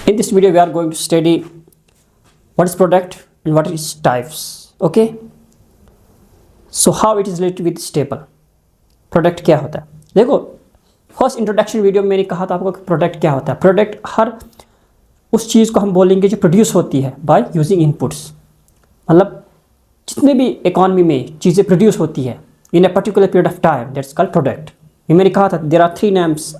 In this video, we are going to study what is product and what is types. Okay. So how it is related with this table. Product क्या होता है? देखो, first introduction video में मैंने कहा था आपको कि प्रोडक्ट क्या होता है. प्रोडक्ट हर उस चीज़ को हम बोलेंगे जो प्रोड्यूस होती है बाय यूजिंग इनपुट्स. मतलब जितने भी इकॉनमी में चीज़ें प्रोड्यूस होती है in a particular period of time, that's called product. ये मैंने कहा था there are 3 names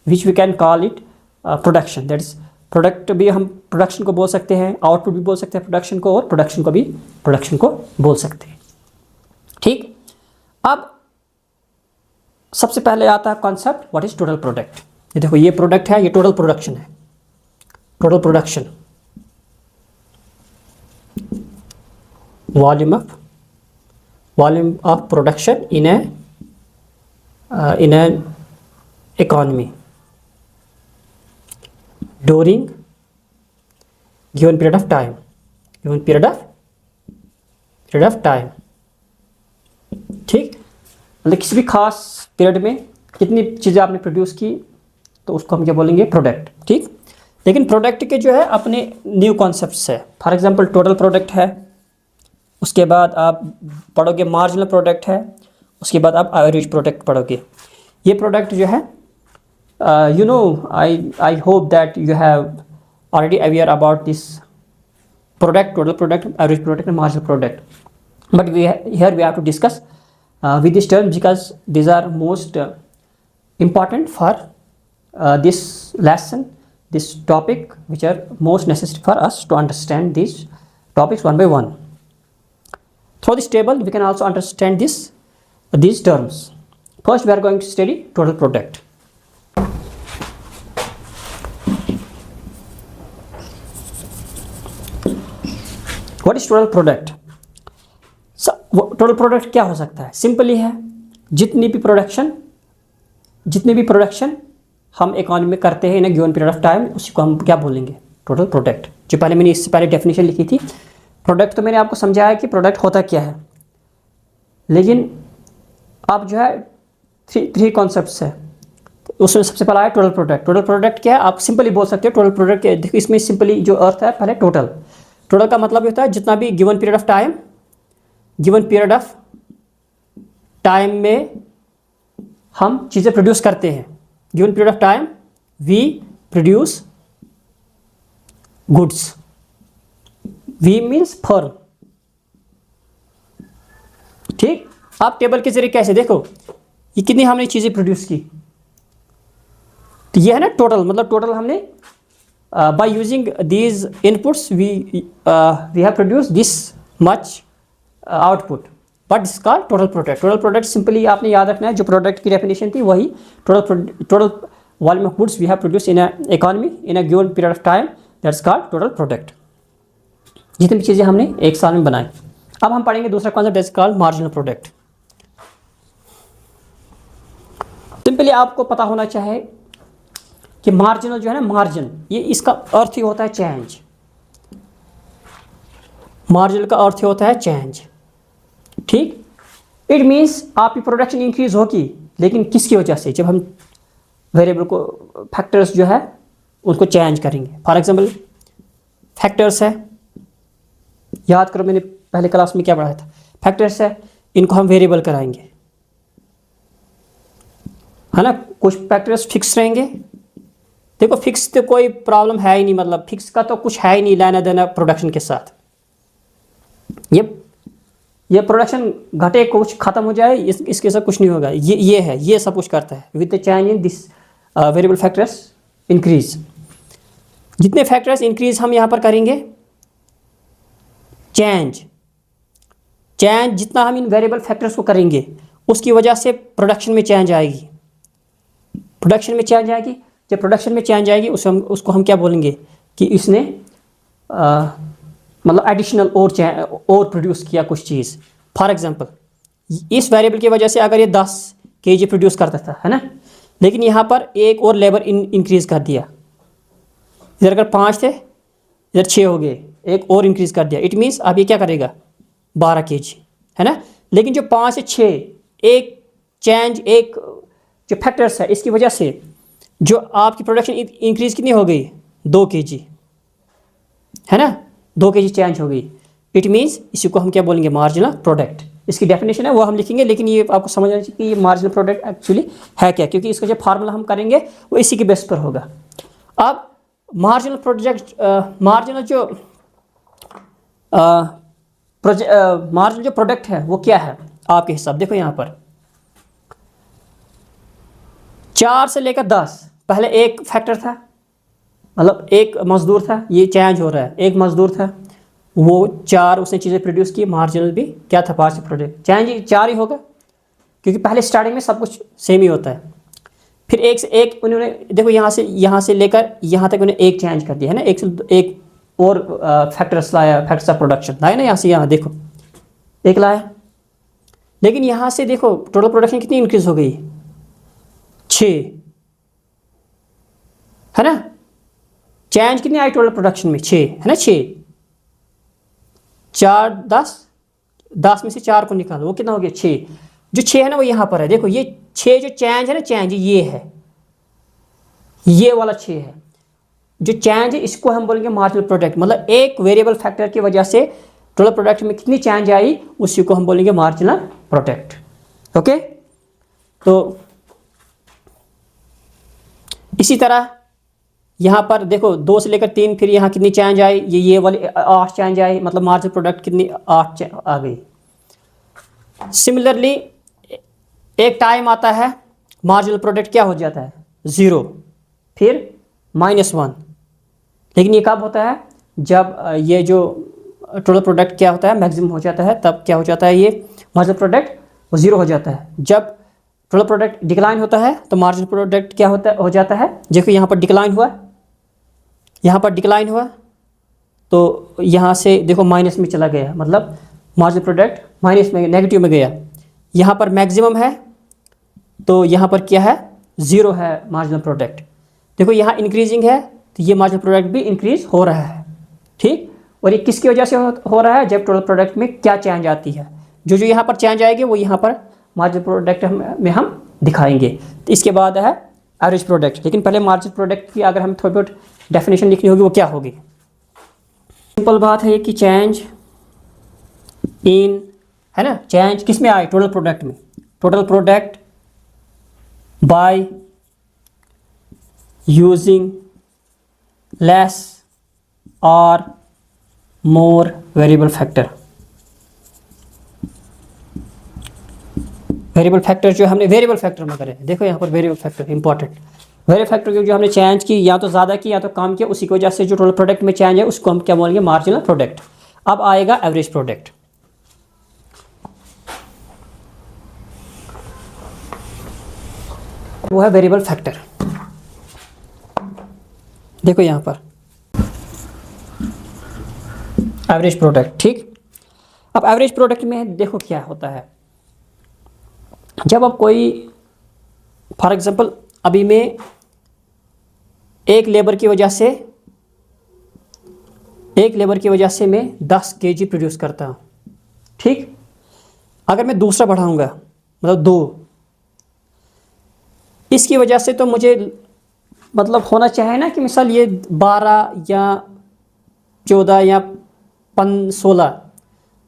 which we can call it production. That is product भी हम प्रोडक्शन को बोल सकते हैं, आउटपुट भी बोल सकते हैं प्रोडक्शन को, और प्रोडक्शन को भी प्रोडक्शन को बोल सकते हैं. ठीक. अब सबसे पहले आता है concept what is total product. ये देखो, ये प्रोडक्ट है, ये टोटल प्रोडक्शन है. Total production volume of production in an economy during given period of time. ठीक. मतलब किसी भी खास पीरियड में कितनी चीज़ें आपने प्रोड्यूस की तो उसको हम क्या बोलेंगे, प्रोडक्ट. ठीक. लेकिन प्रोडक्ट के जो है अपने न्यू कॉन्सेप्ट्स है. फॉर एग्जांपल टोटल प्रोडक्ट है, उसके बाद आप पढ़ोगे मार्जिनल प्रोडक्ट है, उसके बाद आप एवरेज प्रोडक्ट पढ़ोगे. ये प्रोडक्ट जो है you know, I hope that you have already aware about this product, total product, average product and marginal product. But here we have to discuss with this term because these are most important for this lesson, this topic, which are most necessary for us to understand these topics one by one. Through this table, we can also understand these terms. First, we are going to study total product. What is total product? Total product क्या हो सकता है? Simply है, जितनी भी production हम economy में करते हैं in given period of time, उसी को हम क्या बोलेंगे, टोटल प्रोडक्ट. जो पहले मैंने इससे पहले डेफिनेशन लिखी थी प्रोडक्ट, तो मैंने आपको समझाया कि प्रोडक्ट होता क्या है. लेकिन आप जो है थ्री कॉन्सेप्ट्स है, उसमें सबसे पहला है टोटल प्रोडक्ट. टोटल प्रोडक्ट क्या है? आप सिंपली बोल सकते हो टोटल प्रोडक्ट. देखो, इसमें सिंपली जो अर्थ है, पहले टोटल का मतलब होता है जितना भी गिवन पीरियड ऑफ टाइम में हम चीज़ें प्रोड्यूस करते हैं. Given period of time we produce goods. We means firm. ठीक. आप टेबल के जरिए कैसे देखो, ये कितनी हमने चीज़ें प्रोड्यूस की, तो ये है ना टोटल. मतलब टोटल हमने by using these inputs we have produced this much output, but this is called total product. Total product simply आपने याद रखना है, जो प्रोडक्ट की डेफिनेशन थी वही total volume of goods we have produced in a economy in a given period of time, that's called total product. जितनी भी चीज़ें हमने एक साल में बनाई. अब हम पढ़ेंगे दूसरा concept, that's called marginal product. Simply आपको पता होना चाहिए कि मार्जिनल जो है ना, मार्जिन, ये इसका अर्थ ही होता है चेंज. मार्जिनल का अर्थ ही होता है चेंज. ठीक. इट मीन्स आपकी प्रोडक्शन इंक्रीज होगी, लेकिन किसकी वजह से? जब हम वेरिएबल को, फैक्टर्स जो है उनको चेंज करेंगे. फॉर एग्जांपल फैक्टर्स है, याद करो मैंने पहले क्लास में क्या पढ़ाया था. फैक्टर्स है, इनको हम वेरिएबल कराएंगे, है ना. कुछ फैक्टर्स फिक्स रहेंगे. देखो, फिक्स तो कोई प्रॉब्लम है ही नहीं, मतलब फिक्स का तो कुछ है ही नहीं लेना देना प्रोडक्शन के साथ. ये प्रोडक्शन घटे, कुछ खत्म हो जाए, इसके साथ कुछ नहीं होगा. ये है, ये सब कुछ करता है. With the change in this variable factors increase. जितने फैक्टर्स इंक्रीज हम यहाँ पर करेंगे, चेंज जितना हम इन वेरिएबल फैक्टर्स को करेंगे, उसकी वजह से प्रोडक्शन में चेंज आएगी. जब प्रोडक्शन में चेंज आएगी, उसको हम क्या बोलेंगे कि इसने मतलब एडिशनल और प्रोड्यूस किया कुछ चीज़. फॉर एग्जांपल इस वेरिएबल की वजह से अगर ये 10 kg प्रोड्यूस करता था, है ना, लेकिन यहाँ पर एक और लेबर इंक्रीज़ कर दिया. इधर अगर 5 थे, इधर 6 हो गए, एक और इंक्रीज़ कर दिया. इट मीन्स अब ये क्या करेगा, 12 kg, है ना. लेकिन जो 5 से 6 एक जो फैक्टर्स है, इसकी वजह से जो आपकी प्रोडक्शन इंक्रीज़ कितनी हो गई, 2 kg. है ना, 2 kg चेंज हो गई, इट मीन्स इसी को हम क्या बोलेंगे, मार्जिनल प्रोडक्ट। इसकी डेफिनेशन है वो हम लिखेंगे, लेकिन ये आपको समझना चाहिए कि ये मार्जिनल प्रोडक्ट एक्चुअली है क्या, क्योंकि इसका जो फार्मूला हम करेंगे वो इसी के बेस पर होगा। अब मार्जिनल प्रोजेक्ट मार्जिनल जो मार्जिनल जो प्रोडक्ट है वो क्या है आपके हिसाब, देखो यहाँ पर 4 से लेकर 10, पहले एक फैक्टर था, मतलब एक मजदूर था, ये चेंज हो रहा है, एक मजदूर था, वो 4 उसने चीज़ें प्रोड्यूस की, मार्जिनल भी क्या था, पार्शियल प्रोडक्ट, चेंज 4 ही होगा, क्योंकि पहले स्टार्टिंग में सब कुछ सेम ही होता है। फिर एक से एक उन्होंने, देखो यहाँ से लेकर यहाँ तक उन्होंने एक चेंज कर दिया है ना, एक से एक और फैक्टर्स लाया, फैक्टर्स ऑफ प्रोडक्शन लाया ना, यहाँ से यहाँ देखो एक लाया, लेकिन यहाँ से देखो टोटल प्रोडक्शन कितनी इंक्रीज हो गई, 6, है ना, चेंज कितनी आई टोटल प्रोडक्शन में, 6 है ना, 6, 4 10 में से 4 को निकालो, वो कितना हो गया, 6, जो 6 है ना वो यहाँ पर है, देखो ये 6 जो चेंज है ना, चेंज ये है, ये वाला 6 है, जो चेंज है इसको हम बोलेंगे मार्जिनल प्रोडक्ट, मतलब एक वेरिएबल फैक्टर की वजह से टोटल प्रोडक्ट में कितनी चेंज आई उसी को हम बोलेंगे मार्जिनल प्रोडक्ट। ओके, तो इसी तरह यहाँ पर देखो 2 से लेकर 3, फिर यहाँ कितनी चेंज आई, ये वाली 8 चेंज आई, मतलब मार्जिनल प्रोडक्ट कितनी 8 आ गई। सिमिलरली एक टाइम आता है मार्जिनल प्रोडक्ट क्या हो जाता है, 0, फिर -1, लेकिन ये कब होता है, जब ये जो टोटल प्रोडक्ट क्या होता है मैक्सिमम हो जाता है, तब क्या हो जाता है, ये मार्जिनल प्रोडक्ट वो 0 हो जाता है। जब टोटल प्रोडक्ट डिक्लाइन होता है तो मार्जिनल प्रोडक्ट क्या हो जाता है, देखो यहाँ पर डिक्लाइन हुआ, यहाँ पर डिक्लाइन हुआ, तो यहाँ से देखो माइनस में चला गया, मतलब मार्जिनल प्रोडक्ट माइनस में, नेगेटिव में गया। यहाँ पर मैक्सिमम है तो यहाँ पर क्या है, 0 है मार्जिनल प्रोडक्ट। देखो यहाँ इंक्रीजिंग है तो ये मार्जिनल प्रोडक्ट भी इंक्रीज हो रहा है, ठीक। और ये किसकी वजह से हो रहा है, जब टोटल प्रोडक्ट में क्या चेंज आती है, जो यहाँ पर चेंज आएगी वो यहाँ पर मार्जिनल प्रोडक्ट में हम दिखाएंगे। तो इसके बाद है एवरेज प्रोडक्ट, लेकिन पहले मार्जिनल प्रोडक्ट की अगर हम थोड़ी बहुत डेफिनेशन लिखनी होगी वो क्या होगी। सिंपल बात है कि चेंज इन, है ना, चेंज किस में आए, टोटल प्रोडक्ट में, total product by using less और मोर वेरिएबल फैक्टर। वेरिएबल फैक्टर जो हमने वेरिएबल फैक्टर में करें, देखो यहाँ पर variable factor important, variable factor की जो हमने चेंज की, या तो ज़्यादा की या तो कम किया, उसी की वजह से जो टोटल प्रोडक्ट में चेंज है उसको हम क्या बोलेंगे, मार्जिनल प्रोडक्ट। अब आएगा एवरेज प्रोडक्ट, वो है वेरिएबल फैक्टर। देखो यहाँ पर एवरेज प्रोडक्ट, ठीक। अब एवरेज प्रोडक्ट में देखो क्या होता है, जब आप कोई फॉर एग्जांपल अभी मैं एक लेबर की वजह से मैं 10 kg प्रोड्यूस करता हूँ, ठीक। अगर मैं दूसरा बढ़ाऊँगा मतलब 2, इसकी वजह से तो मुझे मतलब होना चाहिए ना कि मिसाल ये 12 या 14 या 16,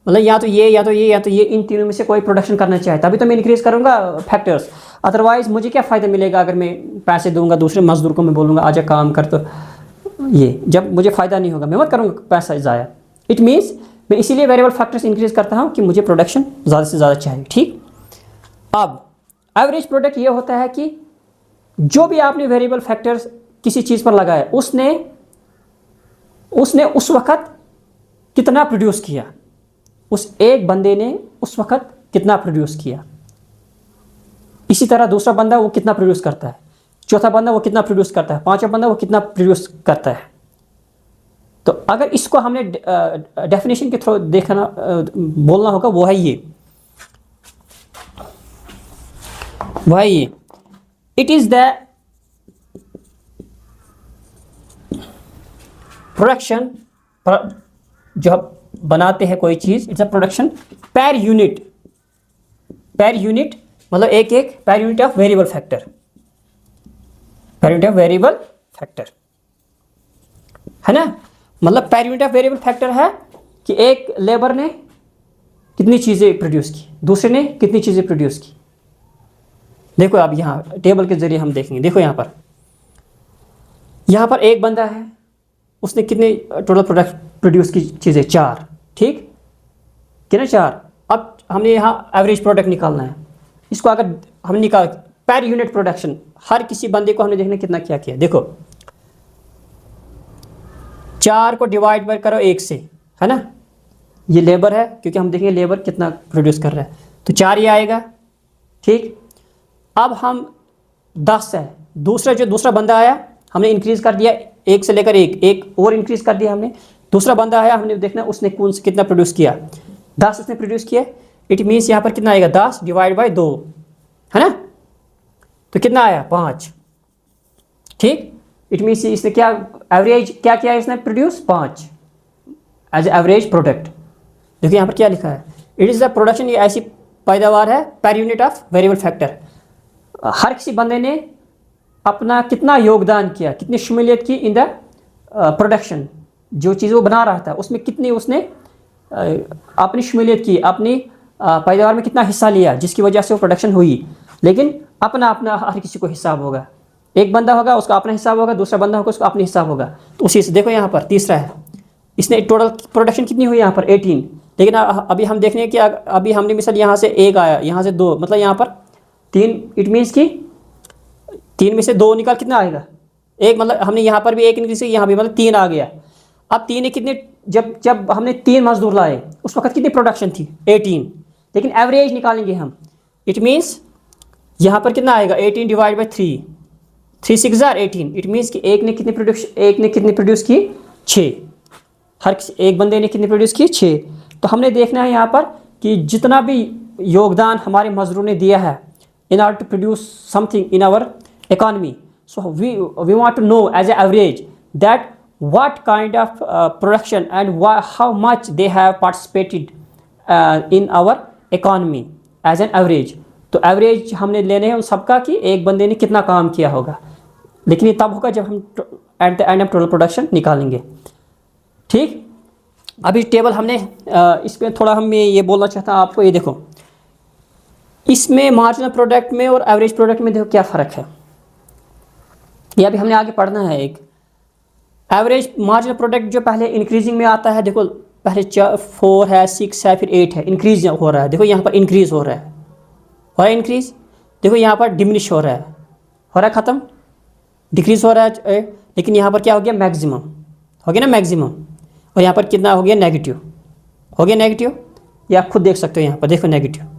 मतलब या तो ये इन तीनों में से कोई प्रोडक्शन करना चाहिए, तभी तो मैं इंक्रीज करूँगा फैक्टर्स। अदरवाइज मुझे क्या फ़ायदा मिलेगा अगर मैं पैसे दूंगा दूसरे मजदूर को, मैं बोलूँगा आजा काम कर, तो ये जब मुझे फ़ायदा नहीं होगा मैं मत करूँगा पैसा ज़ाया। इट मीन्स मैं इसीलिए वेरिएबल फैक्टर्स इंक्रीज करता हूँ कि मुझे प्रोडक्शन ज़्यादा से ज़्यादा चाहिए, ठीक। अब एवरेज प्रोडक्ट ये होता है कि जो भी आपने वेरिएबल फैक्टर्स किसी चीज़ पर लगाया, उसने उस वक़्त कितना प्रोड्यूस किया, उस एक बंदे ने उस वक़्त कितना प्रोड्यूस किया। इसी तरह दूसरा बंदा वो कितना प्रोड्यूस करता है, चौथा बंदा वो कितना प्रोड्यूस करता है, पांचवा बंदा वो कितना प्रोड्यूस करता है। तो अगर इसको हमने डेफिनेशन के थ्रू देखना बोलना होगा, वो है ये इट इज़ द प्रोडक्शन, जो हम बनाते हैं कोई चीज़, it's a production per unit मतलब एक पर यूनिट ऑफ वेरिएबल फैक्टर, है ना। मतलब पर यूनिट ऑफ वेरिएबल फैक्टर है कि एक लेबर ने कितनी चीज़ें प्रोड्यूस की, दूसरे ने कितनी चीज़ें प्रोड्यूस की। देखो अब यहाँ टेबल के ज़रिए हम देखेंगे। देखो यहाँ पर एक बंदा है, उसने कितने टोटल प्रोडक्ट प्रोड्यूस की चीज़ें, 4, ठीक कितना 4। अब हमने यहाँ एवरेज प्रोडक्ट निकालना है। इसको अगर हम निकाल पर यूनिट प्रोडक्शन, हर किसी बंदे को हमने देखना कितना क्या किया। देखो 4 को डिवाइड बाय करो 1 से, है ना, ये लेबर है क्योंकि हम देखेंगे लेबर कितना प्रोड्यूस कर रहा है, तो 4 ही आएगा, ठीक। अब हम 10 है, दूसरा बंदा आया, हमने इंक्रीज़ कर दिया 1 से लेकर 1 और इंक्रीज़ कर दिया हमने। दूसरा बंदा आया, हमने देखना उसने कौन से कितना प्रोड्यूस किया, 10 उसने प्रोड्यूस किया। इट मीन्स यहाँ पर कितना आएगा, 10 डिवाइड बाय 2, है ना, तो कितना आया 5, ठीक। इट मीन्स इसने क्या एवरेज क्या किया, इसने प्रोड्यूस 5 एज एवरेज प्रोडक्ट। देखिए यहाँ पर क्या लिखा है, इट इज़ द प्रोडक्शन, ये ऐसी पैदावार है per unit of variable factor. हर किसी बंदे ने अपना कितना योगदान किया, कितनी शमूलियत की इन द प्रोडक्शन, जो चीज़ वो बना रहा था उसमें कितनी उसने अपनी शमूलियत की, अपनी पैदावार में कितना हिस्सा लिया, जिसकी वजह से वो प्रोडक्शन हुई। लेकिन अपना अपना हर किसी को हिसाब होगा, एक बंदा होगा उसका अपना हिसाब होगा, दूसरा बंदा होगा उसका अपना हिसाब होगा। तो उसी से देखो यहाँ पर तीसरा है, इसने टोटल प्रोडक्शन कितनी हुई यहाँ पर 18। लेकिन अभी हम देखने कि अभी हमने मिसाल यहाँ से 1 आया, यहाँ से 2, मतलब यहाँ पर 3, इट मीन्स कि 3 में से 2 निकाल कितना आएगा 1, मतलब हमने यहाँ पर भी 1 इंक्रीज किया, यहाँ भी मतलब 3 आ गया। अब 3 ने कितने, जब हमने 3 मजदूर लाए उस वक्त कितनी प्रोडक्शन थी 18, लेकिन एवरेज निकालेंगे हम। इट मीन्स यहाँ पर कितना आएगा 18 डिवाइड बाई 3, 3 6 18। इट मीन्स कि एक ने कितनी प्रोड्यूस की 6, हर एक बंदे ने कितनी प्रोड्यूस की 6। तो हमने देखना है यहाँ पर कि जितना भी योगदान हमारे मजदूर ने दिया है in order to produce something in our economy, so we want to know as an average that what kind of production and how much they have participated in our economy as an average। तो average हमने लेने हैं उन सबका कि एक बंदे ने कितना काम किया होगा, लेकिन ये तब होगा जब हम at the end of total production निकालेंगे, ठीक। अभी टेबल हमने इसमें थोड़ा हम ये बोलना चाहता हूँ आपको, ये देखो इसमें मार्जिनल प्रोडक्ट में और एवरेज प्रोडक्ट में देखो क्या फ़र्क है, ये अभी हमने आगे पढ़ना है। एक एवरेज मार्जिनल प्रोडक्ट जो पहले इंक्रीजिंग में आता है, देखो पहले 4 है, 6 है, फिर 8 है, इंक्रीज हो रहा है। देखो यहाँ पर इंक्रीज हो रहा है इंक्रीज, देखो यहाँ पर डिमिनिश हो रहा है ख़त्म, डिक्रीज हो रहा है। लेकिन यहाँ पर क्या हो गया, मैक्सिमम हो गया ना, मैक्सिमम। और यहाँ पर कितना हो गया, नेगेटिव हो गया, नेगेटिव, ये आप खुद देख सकते हो यहाँ पर, देखो नेगेटिव।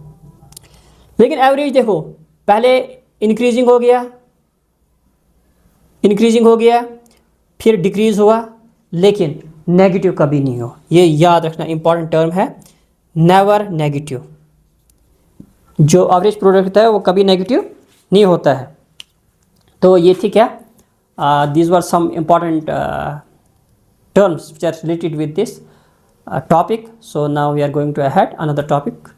लेकिन एवरेज देखो पहले इंक्रीजिंग हो गया फिर डिक्रीज हुआ, लेकिन नेगेटिव कभी नहीं हो। ये याद रखना, इंपॉर्टेंट टर्म है, नेवर नेगेटिव। जो एवरेज प्रोडक्ट होता है वो कभी नेगेटिव नहीं होता है। तो ये थी क्या, these were some important terms which are related with this topic. So now we are going to ahead another topic.